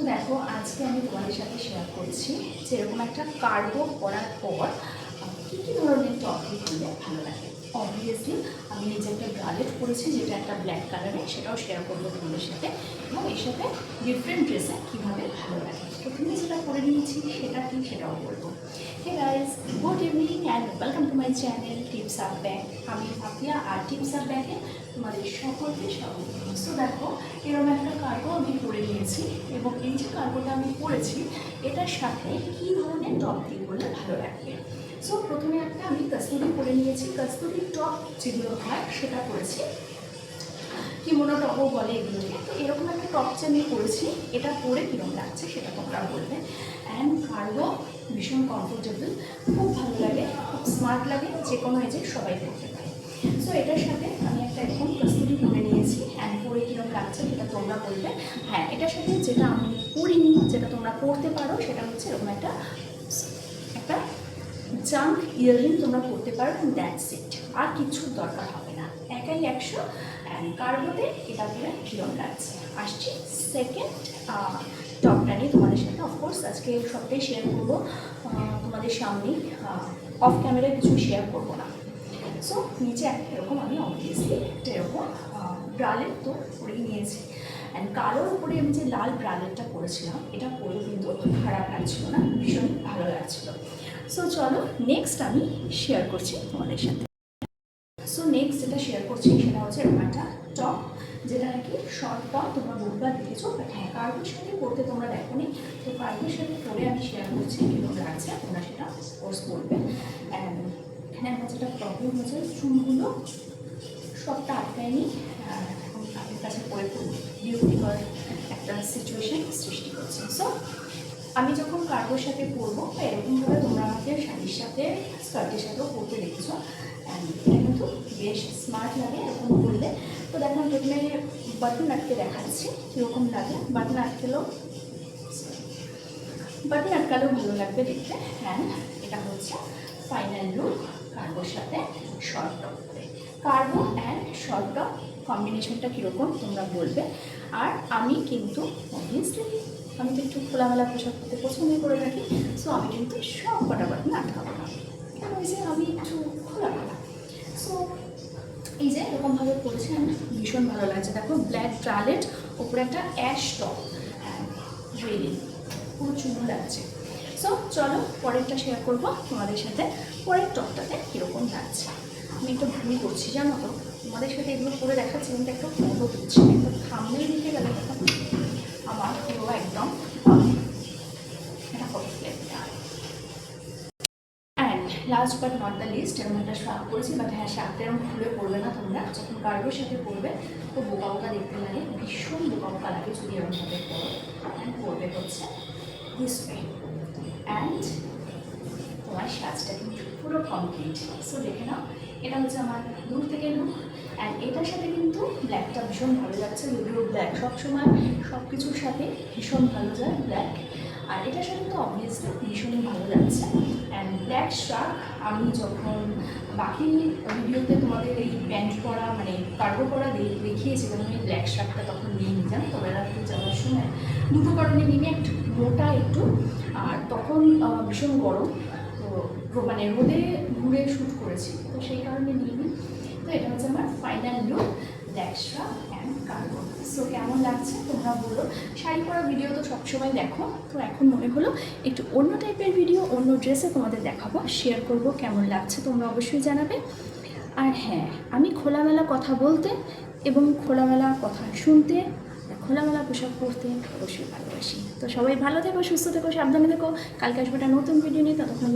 তো দেখো আজকে আমি তোমাদের সাথে শেয়ার করছি যে এরকম একটা কার্গো পরার পর কী কী ধরনের টপিক করলে ভালো লাগে। অবভিয়াসলি আমি নিজে একটা ব্রালেট পরেছি যেটা একটা ব্ল্যাক কালারের, সেটাও শেয়ার করবো তোমাদের সাথে, এবং এর সাথে ডিফারেন্ট ড্রেসে কীভাবে ভালো লাগে। প্রথমে যেটা পরে নিয়েছি সেটা কি সেটাও বলবো। Hey guys, good evening and welcome to my channel tips up bag. আমি পাপিয়া আর টিপস আপ ব্যাগে তোমাদের সকলকে স্বাগত। সো দেখো এরকম একটা কার্গো আমি পরে নিয়েছি, এবং এই যে কার্গোটা আমি পরেছি এটার সাথে কী ধরনের টপ দিয়ে পরলে ভালো লাগবে। সো প্রথমে একটা আমি কাস্তুরি পরে নিয়েছি, কাস্তুরি টপ যেগুলো হয় সেটা পরেছি, কিমোনো টপও বলে এগুলোকে। তো এরকম একটা টপ যে আমি পরেছি, এটা পরে কীরকম লাগছে সেটা তোমরা বলবে। অ্যান্ড কার্গো ভীষণ কমফোর্টেবল, খুব ভালো লাগে, খুব স্মার্ট লাগে, যে কোনো এজে সবাই পরতে পারে। সো এটার সাথে আমি একটা এরকম কাস্তুরি পরে নিয়েছি, অ্যান্ড পরে কীরকম লাগছে সেটা তোমরা বলবে। হ্যাঁ, এটার সাথে যেটা আমি পরিনি, যেটা তোমরা পরতে পারো, সেটা হচ্ছে এরকম একটা জাঙ্ক ইয়াররিং তোমরা পরতে পারো, অ্যান্ড দ্যাটস ইট। আর কিছুর দরকার হবে না, একাই 100। অ্যান্ড কার্গোতে এটা পরে কীরকম লাগছে। আসছি সেকেন্ড টপটা নিয়ে তোমাদের সাথে। অফকোর্স আজকে সবটাই শেয়ার করবো তোমাদের সামনেই, অফ ক্যামেরায় কিছু শেয়ার করবো না। সো নিচে একটা এরকম আমি অবভিয়াসলি একটা এরকম ব্রালেট তো পরেই নিয়েছি, অ্যান্ড কালোর উপরে আমি যে লাল ব্রালেটটা পরেছিলাম এটা পরেও কিন্তু খারাপ লাগছিল না, ভীষণ ভালো লাগছিল। সো চলো নেক্সট আমি শেয়ার করছি তোমাদের সাথে। সো নেক্সট যেটা শেয়ার করছি সেটা হচ্ছে এরকম একটা টপ, যেটা নাকি শর্ট টপ, তোমরা বহুবার দেখেছো, বাট হ্যাঁ কার্গোর সাথে পরতে তোমরা দেখো নি। তো কার্গোর সাথে পরে আমি শেয়ার করছি কীরকম লাগছে, তোমরা সেটা কোর্স করবে। অ্যান্ড এখানে আমার যেটা প্রবলেম হয়েছে, চুলগুলো সবটা আটকায়নি, এখন তাদের কাছে পরে খুব বিরক্তিকর একটা সিচুয়েশন সৃষ্টি করছে। সো আমি যখন কার্গোর সাথে পরবো এরকমভাবে তোমরা আমাকে শাড়ির সাথে স্কার্টের সাথেও পরতে দেখেছো, অ্যান্ড এটা কিন্তু বেশ স্মার্ট লাগে এরকম পরলে। তো দেখো আমি প্রথমে বাটন আটকে দেখাচ্ছি কীরকম লাগে। বাটন আটকালেও ভালো লাগবে দেখতে। অ্যান্ড এটা হচ্ছে ফাইনাল লুক কার্গোর সাথে শর্ট টপ করে। কার্গো অ্যান্ড শর্ট টপ কম্বিনেশনটা কীরকম তোমরা বলবে। আর আমি কিন্তু অবভিয়াসলি আমি তো একটু খোলামেলা পোশাক করতে পছন্দ করে থাকি। সো আমি কিন্তু সব কটা বাটন আটকাবো না, কেন ওই যে আমি একটু খোলামেলা। সো এই যে এরকমভাবে পরেছি, আমার ভীষণ ভালো লাগছে। দেখো ব্ল্যাক ব্রালেট, ওপরে একটা অ্যাশ টপ, রেডি, পুরো চুনো লাগছে। সো চলো পরেরটা শেয়ার করবো তোমাদের সাথে, পরের টপটাতে কীরকম লাগছে। আমি একটু ভুল করছি জানো তো, তোমাদের সাথে এগুলো করে দেখাচ্ছি কিন্তু একটা ফটো তুলছি, একটা থাম্বনেল দিতে গেলে তখন আমার পুরো একদম এটা ফটো তুলে দিতে হয়। And last but not the least, এরকম একটা শার্ট পরেছি, বাট হ্যাঁ শার্টটা এরকম খুলে পরবে না তোমরা, যখন কার্গোর সাথে পরবে তো বোকা বোকা দেখতে লাগে, ভীষণ বোকা বোকা লাগে যদি এরকমভাবে পরো। অ্যান্ড পরবে হচ্ছে দিস ওয়ে, অ্যান্ড তোমার সাজটা কিন্তু পুরো কমপ্লিট। সো দেখে নাও, এটা হচ্ছে আমার দূর থেকে লুক। অ্যান্ড এটার সাথে কিন্তু ব্ল্যাকটা ভীষণ ভালো যাচ্ছে, যদিও ব্ল্যাক সবসময় সব কিছুর সাথে ভীষণ ভালো যায় ব্ল্যাক, আর এটার সাথে তো অবভিয়াসলি ভীষণই ভালো যাচ্ছে। অ্যান্ড ব্ল্যাক শার্ট আমি যখন বাকি ভিডিওতে তোমাদের এই প্যান্ট পরা মানে কার্গো পরা দেখিয়েছিলাম, আমি ব্ল্যাক শার্টটা তখন নিয়ে নিতাম, তো বেড়াতে যাওয়ার সময় দুটো কারণে নিয়ে একটু মোটা একটু, আর তখন ভীষণ গরম, তো মানে রোদে ঘুরে শ্যুট করেছি, তো সেই কারণে নিয়ে নিই। তো এটা হচ্ছে আমার final look black shirt and cargo. So কেমন লাগছে তোমরা বলো। শাড়ি পরা ভিডিও তো সবসময় দেখো, তো এখন মনে হলো একটু অন্য টাইপের ভিডিও, অন্য ড্রেসে তোমাদের দেখাবো, শেয়ার করব, কেমন লাগছে তোমরা অবশ্যই জানাবে। আর হ্যাঁ, আমি খোলামেলা কথা বলতে এবং খোলামেলা কথা শুনতে, খোলামেলা পোশাক পরতে অবশ্যই ভালোবাসি। তো সবাই ভালো থেকো, সুস্থ থেকো, সাবধানে থেকো। কালকে আসবে একটা নতুন ভিডিও নিয়ে, ততক্ষণ